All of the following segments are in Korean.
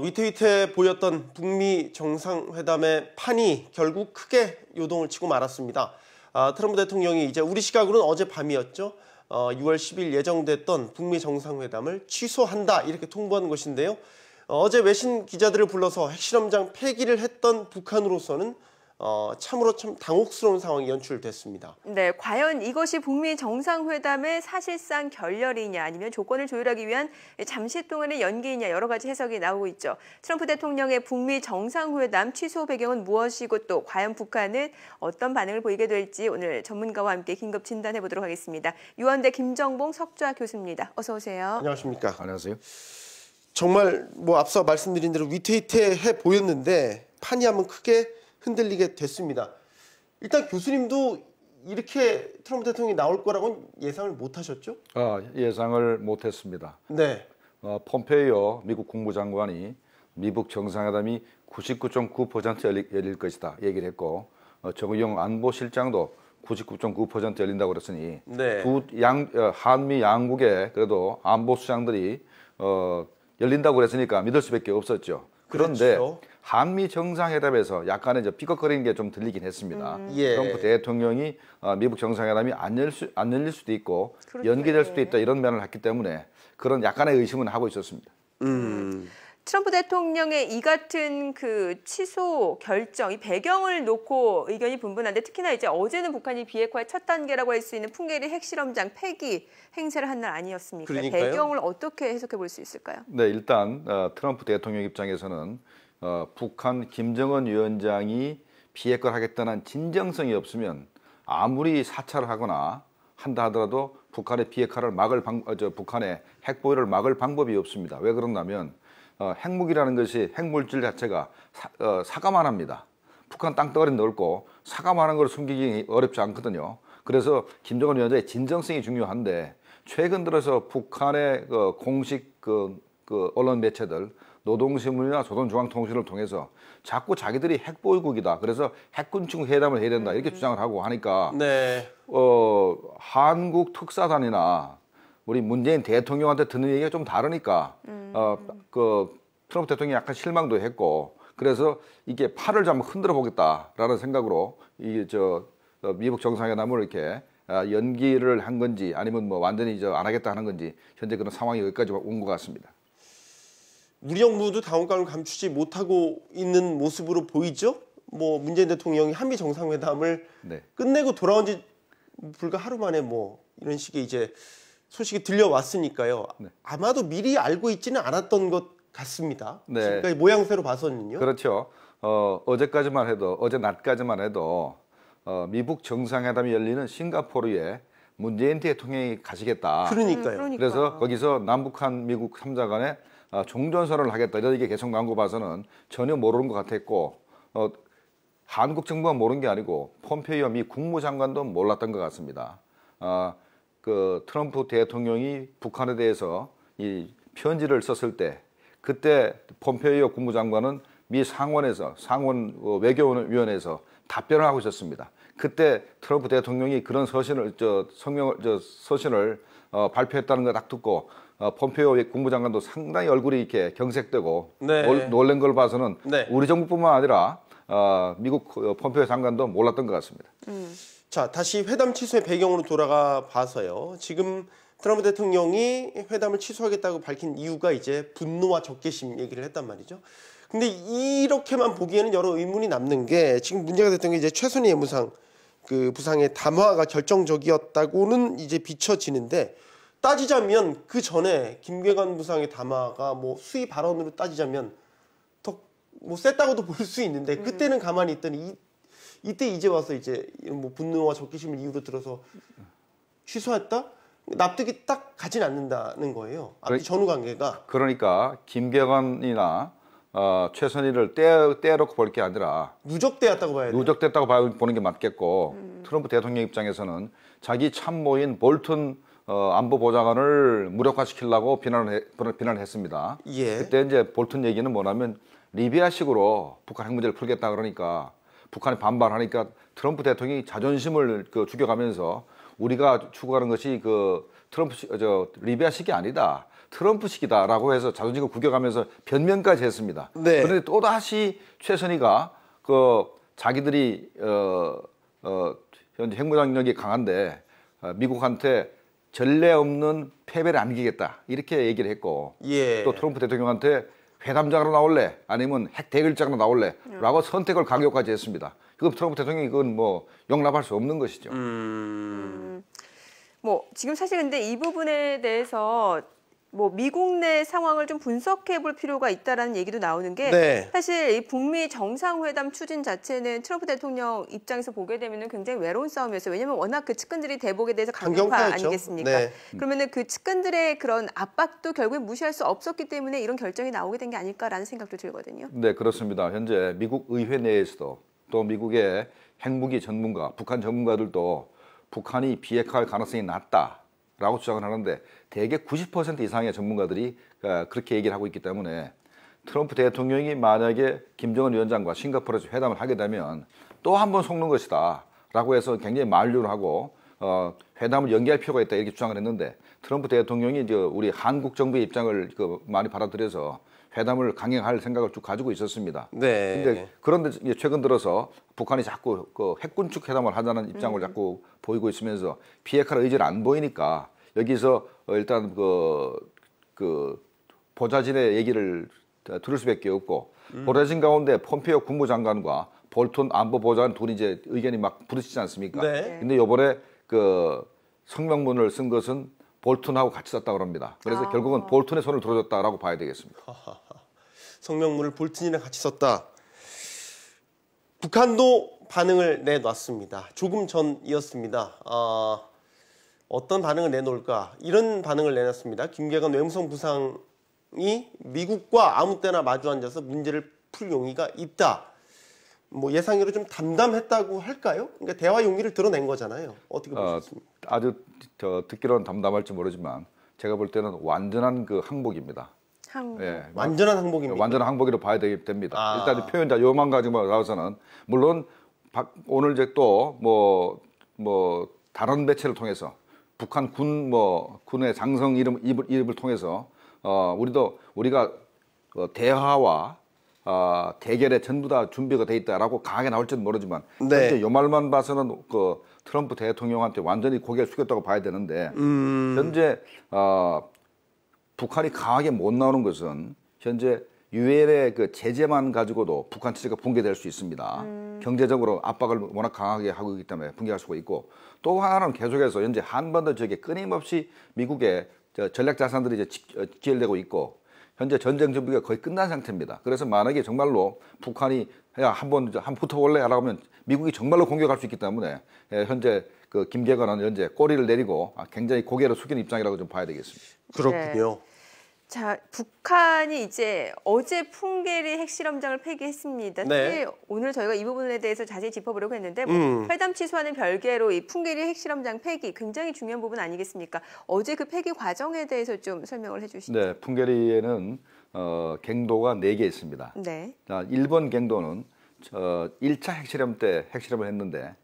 위태위태 보였던 북미 정상회담의 판이 결국 크게 요동을 치고 말았습니다. 트럼프 대통령이 이제 우리 시각으로는 어젯밤이었죠. 6월 10일 예정됐던 북미 정상회담을 취소한다 이렇게 통보한 것인데요. 어제 외신 기자들을 불러서 핵실험장 폐기를 했던 북한으로서는 참으로 참 당혹스러운 상황이 연출됐습니다. 네, 과연 이것이 북미 정상회담의 사실상 결렬이냐 아니면 조건을 조율하기 위한 잠시 동안의 연기이냐 여러 가지 해석이 나오고 있죠. 트럼프 대통령의 북미 정상회담 취소 배경은 무엇이고 또 과연 북한은 어떤 반응을 보이게 될지 오늘 전문가와 함께 긴급 진단해 보도록 하겠습니다. 유한대 김정봉 석좌 교수입니다. 어서 오세요. 안녕하십니까. 안녕하세요. 정말 앞서 말씀드린 대로 위태위태해 보였는데 판이 한번 크게 흔들리게 됐습니다. 일단 교수님도 이렇게 트럼프 대통령이 나올 거라고는 예상을 못 하셨죠? 예상을 못 했습니다. 네. 폼페이오 미국 국무장관이 미국 정상회담이 99.9% 열릴 것이다 얘기를 했고 정의용 안보실장도 99.9% 열린다고 그랬으니 네. 한미 양국의 그래도 안보수장들이 열린다고 그랬으니까 믿을 수밖에 없었죠. 그런데 그렇죠. 한미 정상회담에서 약간의 삐걱거리는 게 좀 들리긴 했습니다. 예. 트럼프 대통령이 미국 정상회담이 안 열릴 수도 있고 그렇죠. 연기될 수도 있다 이런 면을 했기 때문에 그런 약간의 의심은 하고 있었습니다. 트럼프 대통령의 이 같은 그 취소 결정, 이 배경을 놓고 의견이 분분한데 특히나 이제 어제는 북한이 비핵화의 첫 단계라고 할 수 있는 풍계리 핵실험장 폐기 행사를 한 날 아니었습니까? 그러니까요. 배경을 어떻게 해석해 볼 수 있을까요? 네, 일단 트럼프 대통령 입장에서는 북한 김정은 위원장이 비핵화를 하겠다는 진정성이 없으면 아무리 사찰을 하거나 한다 하더라도 북한의 비핵화를 북한의 핵보유를 막을 방법이 없습니다. 왜 그러냐면 핵무기라는 것이 핵물질 자체가 사과만 합니다. 북한 땅덩어리 넓고 사과만한 걸 숨기기 어렵지 않거든요. 그래서 김정은 위원장의 진정성이 중요한데 최근 들어서 북한의 공식 언론 매체들 노동신문이나 조선중앙통신을 통해서 자꾸 자기들이 핵보유국이다. 그래서 핵군축 회담을 해야 된다. 이렇게 주장을 하고 하니까 네. 한국 특사단이나 우리 문재인 대통령한테 듣는 얘기가 좀 다르니까 트럼프 대통령이 약간 실망도 했고 그래서 이게 팔을 좀 흔들어 보겠다라는 생각으로 미국 정상회담을 이렇게 연기를 한 건지 아니면 완전히 안 하겠다 하는 건지 현재 그런 상황이 여기까지 온 것 같습니다. 우리 정부도 당혹감을 감추지 못하고 있는 모습으로 보이죠? 문재인 대통령이 한미 정상회담을 네. 끝내고 돌아온 지 불과 하루 만에 이런 식의 이제 소식이 들려왔으니까요. 네. 아마도 미리 알고 있지는 않았던 것 같습니다. 네. 지금까지 모양새로 봐서는요. 그렇죠. 어제 낮까지만 해도 미국 정상회담이 열리는 싱가포르에 문재인 대통령이 가시겠다. 그러니까요. 그래서 거기서 남북한 미국 3자 간에 종전선언을 하겠다 이런 얘기 계속 나온 거 봐서는 전혀 모르는 것 같았고 한국 정부가 모르는 게 아니고 폼페이오 미 국무장관도 몰랐던 것 같습니다. 트럼프 대통령이 북한에 대해서 이 편지를 썼을 때 그때 폼페이오 국무장관은 미 상원 외교위원회에서 답변을 하고 있었습니다. 그때 트럼프 대통령이 그런 서신을 발표했다는 걸 딱 듣고 폼페이오 국무장관도 상당히 얼굴이 이렇게 경색되고 네. 놀란 걸 봐서는 네. 우리 정부뿐만 아니라 미국 폼페이오 장관도 몰랐던 것 같습니다. 자, 다시 회담 취소의 배경으로 돌아가 봐서요. 지금 트럼프 대통령이 회담을 취소하겠다고 밝힌 이유가 이제 분노와 적개심 얘기를 했단 말이죠. 근데 이렇게만 보기에는 여러 의문이 남는 게 지금 문제가 됐던 게 이제 최선희 외무상 부상의 담화가 결정적이었다고는 이제 비춰지는데 따지자면 그 전에 김계관 부상의 담화가 수위 발언으로 따지자면 더 셌다고도 볼 수 있는데 그때는 가만히 있더니 이때 이제 와서 이제 분노와 적개심을 이유로 들어서 취소했다? 납득이 딱 가진 않는다는 거예요. 앞뒤 전후 관계가. 그러니까 김계관이나 최선희를 떼어놓고 볼 게 아니라 누적되었다고 봐야 돼요. 누적됐다고 보는 게 맞겠고 트럼프 대통령 입장에서는 자기 참모인 볼튼 안보보좌관을 무력화시키려고 비난을 했습니다. 예. 그때 이제 볼튼 얘기는 뭐냐면 리비아식으로 북한 핵 문제를 풀겠다 그러니까 북한이 반발하니까 트럼프 대통령이 자존심을 죽여가면서 우리가 추구하는 것이 리비아식이 아니다. 트럼프식이다라고 해서 자존심을 구겨가면서 변명까지 했습니다. 네. 그런데 또다시 최선희가 그 자기들이 현재 핵무장력이 강한데 미국한테 전례 없는 패배를 안기겠다 이렇게 얘기를 했고 예. 또 트럼프 대통령한테 회담장으로 나올래 아니면 핵 대결장으로 나올래라고 선택을 강요까지 했습니다. 그럼 트럼프 대통령이 그건 뭐 용납할 수 없는 것이죠. 뭐 지금 사실 근데 이 부분에 대해서 뭐 미국 내 상황을 좀 분석해 볼 필요가 있다라는 얘기도 나오는 게 네. 사실 이 북미 정상회담 추진 자체는 트럼프 대통령 입장에서 보게 되면은 굉장히 외로운 싸움이었어요. 왜냐하면 워낙 그 측근들이 대북에 대해서 강경파 강경파였죠. 아니겠습니까? 네. 그러면은 그 측근들의 그런 압박도 결국에 무시할 수 없었기 때문에 이런 결정이 나오게 된 게 아닐까라는 생각도 들거든요. 네, 그렇습니다. 현재 미국 의회 내에서도 또 미국의 핵무기 전문가, 북한 전문가들도 북한이 비핵화할 가능성이 낮다라고 주장을 하는데 대개 90% 이상의 전문가들이 그렇게 얘기를 하고 있기 때문에 트럼프 대통령이 만약에 김정은 위원장과 싱가포르에서 회담을 하게 되면 또 한 번 속는 것이다 라고 해서 굉장히 만류를 하고 회담을 연기할 필요가 있다 이렇게 주장을 했는데 트럼프 대통령이 우리 한국 정부의 입장을 많이 받아들여서 회담을 강행할 생각을 쭉 가지고 있었습니다. 네. 그런데 최근 들어서 북한이 자꾸 그 핵군축 회담을 하자는 입장을 자꾸 보이고 있으면서 비핵화의 의지를 안 보이니까 여기서 일단 그 보좌진의 얘기를 들을 수밖에 없고 보좌진 가운데 폼페이오 국무장관과 볼턴 안보보좌관 둘이 이제 의견이 막 부딪히지 않습니까? 네. 근데 이번에 그 성명문을 쓴 것은 볼턴하고 같이 썼다고 합니다. 그래서 결국은 볼턴의 손을 들어줬다라고 봐야 되겠습니다. 성명문을 볼튼이랑 같이 썼다. 북한도 반응을 내놨습니다. 조금 전이었습니다. 어떤 반응을 내놓을까? 이런 반응을 내놨습니다. 김계관 외무성 부상이 미국과 아무 때나 마주 앉아서 문제를 풀 용의가 있다. 뭐 예상외로 좀 담담했다고 할까요? 그러니까 대화 용의를 드러낸 거잖아요. 어떻게 보셨습니까? 아주 듣기로는 담담할지 모르지만 제가 볼 때는 완전한 그 항복입니다. 예, 완전한 항복입니다. 완전한 항복이라고 봐야 됩니다. 일단 표현자 요만 가지고 나와서는 물론 오늘 이제 또 뭐 다른 매체를 통해서 북한 군의 장성 이입을 통해서 우리가 대화와 대결에 전부 다 준비가 돼 있다라고 강하게 나올지는 모르지만 네. 현재 요 말만 봐서는 그 트럼프 대통령한테 완전히 고개를 숙였다고 봐야 되는데 현재 북한이 강하게 못 나오는 것은 현재 유엔의 그 제재만 가지고도 북한 체제가 붕괴될 수 있습니다. 경제적으로 압박을 워낙 강하게 하고 있기 때문에 붕괴할 수가 있고 또 하나는 계속해서 현재 한반도 지역에 끊임없이 미국의 전략 자산들이 이제 기울되고 있고 현재 전쟁 준비가 거의 끝난 상태입니다. 그래서 만약에 정말로 북한이 야 한번 붙어볼래라고 하면 미국이 정말로 공격할 수 있기 때문에 현재 그 김계관은 현재 꼬리를 내리고 굉장히 고개를 숙이는 입장이라고 좀 봐야 되겠습니다. 그렇군요. 자, 북한이 이제 어제 풍계리 핵실험장을 폐기했습니다. 네. 오늘 저희가 이 부분에 대해서 자세히 짚어보려고 했는데 뭐 회담 취소하는 별개로 이 풍계리 핵실험장 폐기 굉장히 중요한 부분 아니겠습니까? 어제 그 폐기 과정에 대해서 좀 설명을 해주시죠. 네, 풍계리에는 갱도가 4개 있습니다. 네. 자, 1번 갱도는 1차 핵실험 때 핵실험을 했는데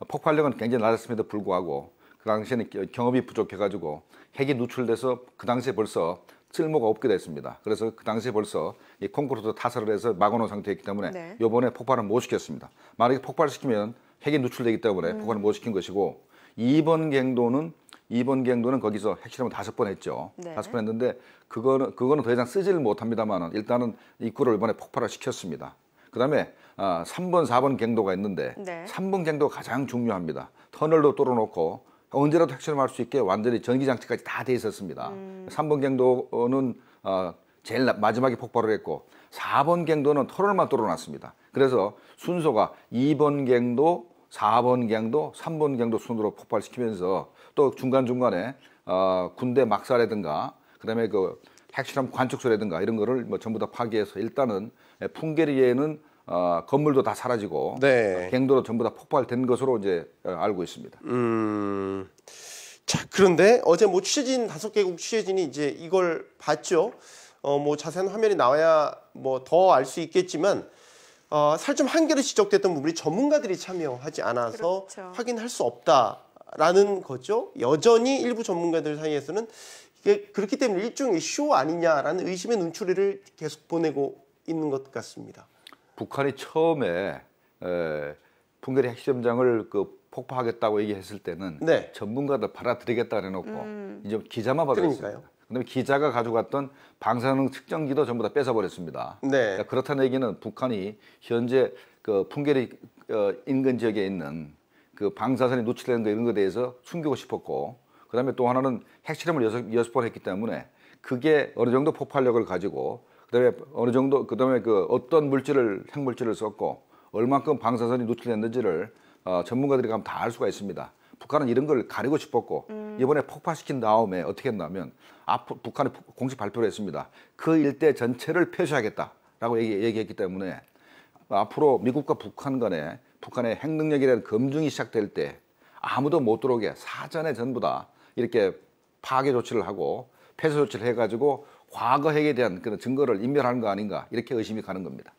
폭발력은 굉장히 낮았음에도 불구하고 그 당시에는 경험이 부족해가지고 핵이 누출돼서 그 당시에 벌써 쓸모가 없게 됐습니다. 그래서 그 당시에 벌써 이 콘크리트 타설을 해서 막아놓은 상태였기 때문에 네. 이번에 폭발을 못 시켰습니다. 만약에 폭발시키면 핵이 누출되기 때문에 폭발을 못 시킨 것이고 2번 갱도는 거기서 핵실험을 5번 했죠. 네. 5번 했는데 그거는 더 이상 쓰지를 못합니다만은 일단은 입구를 이번에 폭발을 시켰습니다. 그다음에 3번, 4번 갱도가 있는데 네. 3번 갱도가 가장 중요합니다. 터널도 뚫어놓고 언제라도 핵실험할 수 있게 완전히 전기장치까지 다 돼 있었습니다. 3번 갱도는 제일 마지막에 폭발을 했고 4번 갱도는 터널만 뚫어놨습니다. 그래서 순서가 2번 갱도, 4번 갱도, 3번 갱도 순으로 폭발시키면서 또 중간중간에 군대 막사라든가 그다음에 그 핵실험 관측소라든가 이런 거를 뭐 전부 다 파괴해서 일단은 풍계리에는 건물도 다 사라지고 네. 갱도도 전부 다 폭발된 것으로 이제 알고 있습니다. 자, 그런데 어제 뭐 취재진 5개국 취재진이 이제 이걸 봤죠. 뭐 자세한 화면이 나와야 뭐 더 알 수 있겠지만 살점 한계로 지적됐던 부분이 전문가들이 참여하지 않아서 그렇죠. 확인할 수 없다라는 거죠. 여전히 일부 전문가들 사이에서는 이게 그렇기 때문에 일종의 쇼 아니냐라는 의심의 눈초리를 계속 보내고 있는 것 같습니다. 북한이 처음에 풍계리 핵시험장을 폭파하겠다고 얘기했을 때는 네. 전문가들 받아들이겠다 해놓고 이제 기자만 받아들였습니다. 그러니까요. 그다음에 기자가 가져갔던 방사능 측정기도 전부 다 뺏어버렸습니다. 네. 그러니까 그렇다는 얘기는 북한이 현재 그 풍계리 인근 지역에 있는 그 방사선이 노출되는 거 이런 것에 대해서 숨기고 싶었고, 그다음에 또 하나는 핵실험을 여섯 번 했기 때문에 그게 어느 정도 폭발력을 가지고, 그다음에 어느 정도 그다음에 그 어떤 핵물질을 썼고 얼만큼 방사선이 노출됐는지를 전문가들이 가면 다 알 수가 있습니다. 북한은 이런 걸 가리고 싶었고 이번에 폭파시킨 다음에 어떻게 했냐면 북한이 공식 발표를 했습니다. 그 일대 전체를 폐쇄하겠다라고 얘기했기 때문에 앞으로 미국과 북한 간에 북한의 핵 능력에 대한 검증이 시작될 때 아무도 못 들어오게 사전에 전부 다 이렇게 파괴 조치를 하고 폐쇄 조치를 해가지고 과거 핵에 대한 그런 증거를 인멸하는 거 아닌가, 이렇게 의심이 가는 겁니다.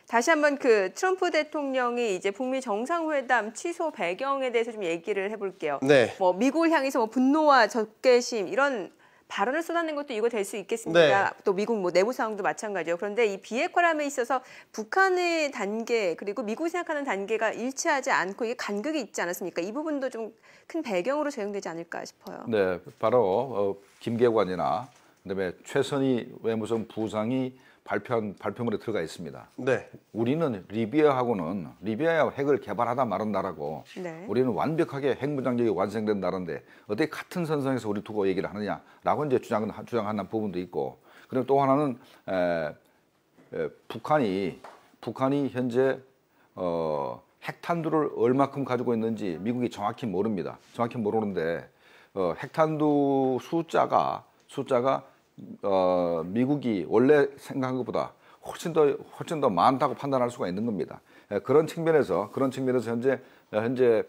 다시 한번 그 트럼프 대통령이 이제 북미 정상회담 취소 배경에 대해서 좀 얘기를 해볼게요. 네. 뭐 미국을 향해서 뭐 분노와 적개심 이런 발언을 쏟아낸 것도 이거 될 수 있겠습니다. 네. 또 미국 뭐 내부 상황도 마찬가지요. 그런데 이 비핵화람에 있어서 북한의 단계 그리고 미국이 생각하는 단계가 일치하지 않고 이게 간극이 있지 않았습니까? 이 부분도 좀 큰 배경으로 적용되지 않을까 싶어요. 네, 바로 김계관이나 그다음에 최선희 외무성 부상이 발표한 발표문에 들어가 있습니다. 네. 우리는 리비아하고 핵을 개발하다 마는 나라고, 네. 우리는 완벽하게 핵 무장력이 완성된 나라인데 어떻게 같은 선상에서 우리 두고 얘기를 하느냐라고 이제 주장하는 부분도 있고, 그리고 또 하나는 북한이 현재 핵탄두를 얼마큼 가지고 있는지 미국이 정확히 모릅니다. 정확히 모르는데 핵탄두 숫자가 미국이 원래 생각한 것보다 훨씬 더 많다고 판단할 수가 있는 겁니다. 그런 측면에서 현재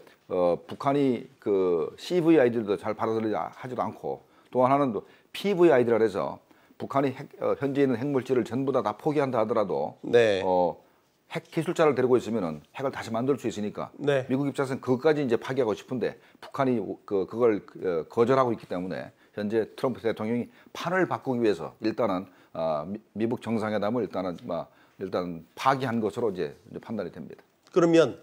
북한이 그 CVID도 잘 받아들이지 하지도 않고, 또 하나는 또 PVID라 해서 북한이 현재 있는 핵물질을 전부 다 포기한다 하더라도 네. 핵 기술자를 데리고 있으면은 핵을 다시 만들 수 있으니까 네. 미국 입장에서는 그것까지 이제 파기하고 싶은데 북한이 그걸 거절하고 있기 때문에 현재 트럼프 대통령이 판을 바꾸기 위해서 일단은 미북 정상회담을 일단 파기한 것으로 이제 판단이 됩니다. 그러면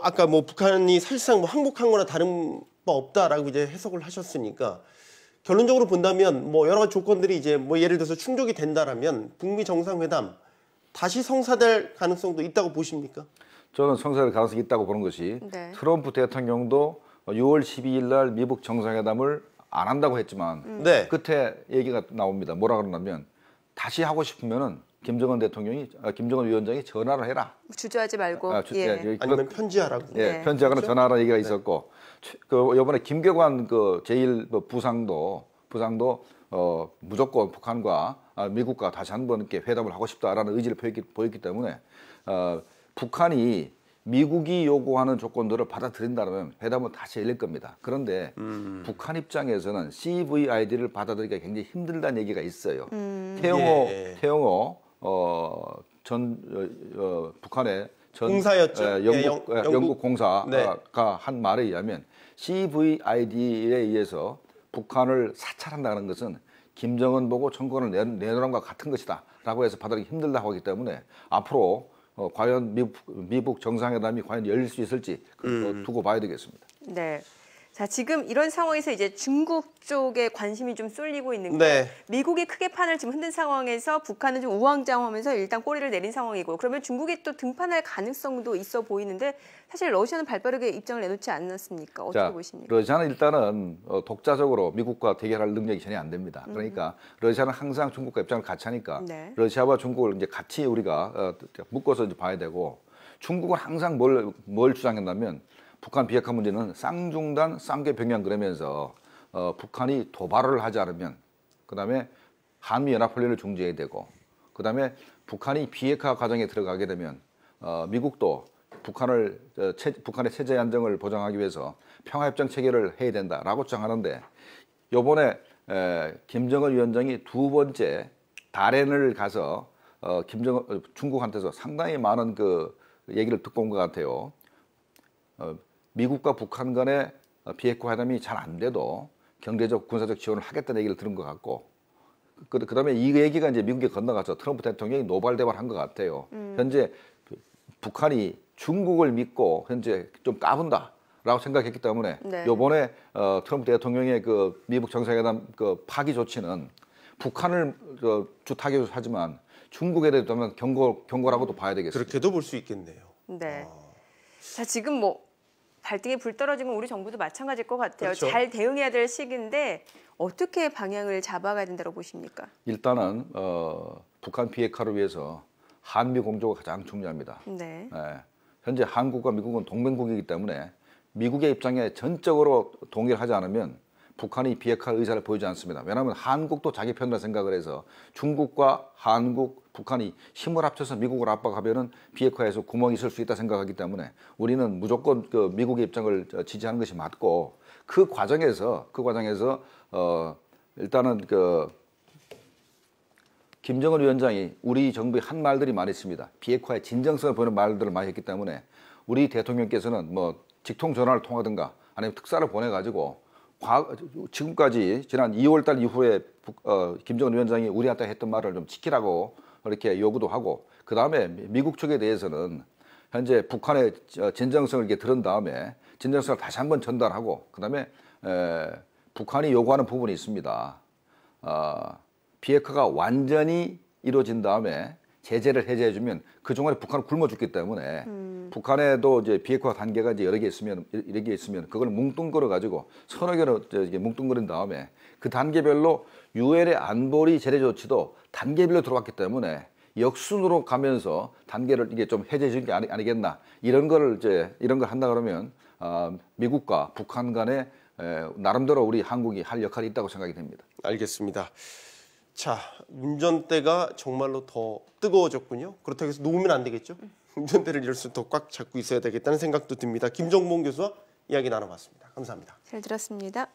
아까 북한이 사실상 항복한 거나 다른 바 없다라고 이제 해석을 하셨으니까 결론적으로 본다면 여러 가지 조건들이 이제 예를 들어서 충족이 된다라면 북미 정상회담 다시 성사될 가능성도 있다고 보십니까? 저는 성사될 가능성이 있다고 보는 것이, 네. 트럼프 대통령도 6월 12일 날 미북 정상회담을 안 한다고 했지만 네. 끝에 얘기가 나옵니다. 뭐라 그러냐면 다시 하고 싶으면은 김정은 위원장이 전화를 해라. 주저하지 말고. 아니면 편지하라고. 예, 편지하거나 그렇죠? 전화하는 얘기가 있었고, 이번에 김계관 제1 부상도 무조건 북한과 미국과 다시 한번 이렇게 회담을 하고 싶다라는 의지를 보였기 때문에 북한이 미국이 요구하는 조건들을 받아들인다면 회담은 다시 열릴 겁니다. 그런데 북한 입장에서는 CVID를 받아들이기가 굉장히 힘들다는 얘기가 있어요. 태영호 북한의 공사였죠. 영국 공사가 네. 한 말에 의하면 CVID에 의해서 북한을 사찰한다는 것은 김정은 보고 정권을 내놓은 것과 같은 것이다 라고 해서 받아들이기 힘들다고 하기 때문에 앞으로 과연 미북 정상회담이 과연 열릴 수 있을지 두고 봐야 되겠습니다. 네. 자, 지금 이런 상황에서 이제 중국 쪽에 관심이 좀 쏠리고 있는 게, 네. 미국이 크게 판을 지금 흔든 상황에서 북한은 좀 우왕좌왕하면서 일단 꼬리를 내린 상황이고, 그러면 중국이 또 등판할 가능성도 있어 보이는데 사실 러시아는 발빠르게 입장을 내놓지 않았습니까? 어떻게 보십니까? 러시아는 일단은 독자적으로 미국과 대결할 능력이 전혀 안 됩니다. 그러니까 러시아는 항상 중국과 입장을 같이 하니까 네. 러시아와 중국을 이제 같이 우리가 묶어서 이제 봐야 되고, 중국은 항상 뭘 주장했냐면 북한 비핵화 문제는 쌍중단, 쌍계병영 그러면서 북한이 도발을 하지 않으면, 그다음에 한미연합훈련을 중지해야 되고, 그다음에 북한이 비핵화 과정에 들어가게 되면 미국도 북한의 체제 안정을 보장하기 위해서 평화협정 체결을 해야 된다라고 주장하는데, 이번에 김정은 위원장이 두 번째 다롄을 가서 중국한테서 상당히 많은 그 얘기를 듣고 온 것 같아요. 미국과 북한 간의 비핵화 회담이 잘 안 돼도 경제적 군사적 지원을 하겠다는 얘기를 들은 것 같고 그다음에 이 얘기가 이제 미국에 건너가서 트럼프 대통령이 노발대발한 것 같아요. 현재 북한이 중국을 믿고 현재 좀 까분다라고 생각했기 때문에 네. 이번에 트럼프 대통령의 그 미국 정상회담 그 파기 조치는 북한을 주 타겟으로 하지만 중국에 대해서 경고라고도 봐야 되겠습니다. 그렇게도 볼 수 있겠네요. 네. 자, 지금 뭐 발등에 불 떨어진 건 우리 정부도 마찬가지일 것 같아요. 그렇죠. 잘 대응해야 될 시기인데 어떻게 방향을 잡아가야 된다고 보십니까? 일단은 북한 비핵화를 위해서 한미 공조가 가장 중요합니다. 네. 예, 현재 한국과 미국은 동맹국이기 때문에 미국의 입장에 전적으로 동의를 하지 않으면 북한이 비핵화 의사를 보이지 않습니다. 왜냐하면 한국도 자기 편이라 생각을 해서 중국과 한국, 북한이 힘을 합쳐서 미국을 압박하면은 비핵화에서 구멍이 있을 수 있다 생각하기 때문에 우리는 무조건 그 미국의 입장을 지지하는 것이 맞고 그 과정에서 일단은 그 김정은 위원장이 우리 정부의 한 말들이 많이 있습니다. 비핵화의 진정성을 보이는 말들을 많이 했기 때문에 우리 대통령께서는 뭐 직통 전화를 통하든가 아니면 특사를 보내가지고 지금까지 지난 2월달 이후에 김정은 위원장이 우리한테 했던 말을 좀 지키라고 이렇게 요구도 하고 그 다음에 미국 측에 대해서는 현재 북한의 진정성을 이렇게 들은 다음에 진정성을 다시 한번 전달하고 그 다음에 북한이 요구하는 부분이 있습니다. 비핵화가 완전히 이루어진 다음에 제재를 해제해주면 그동안에 북한은 굶어 죽기 때문에 북한에도 이제 비핵화 단계가 이제 여러 개 있으면 그걸 뭉뚱그려 가지고 서너 개로 이제 뭉뚱그린 다음에 그 단계별로 유엔의 안보리 제재 조치도 단계별로 들어왔기 때문에 역순으로 가면서 단계를 이게 좀 해제해 주는 게 아니겠나 이런 걸 한다 그러면 미국과 북한 간에 나름대로 우리 한국이 할 역할이 있다고 생각이 됩니다. 알겠습니다. 자, 운전대가 정말로 더 뜨거워졌군요. 그렇다고 해서 놓으면 안 되겠죠? 운전대를 이럴 수 더 꽉 잡고 있어야 되겠다는 생각도 듭니다. 김정봉 교수와 이야기 나눠봤습니다. 감사합니다. 잘 들었습니다.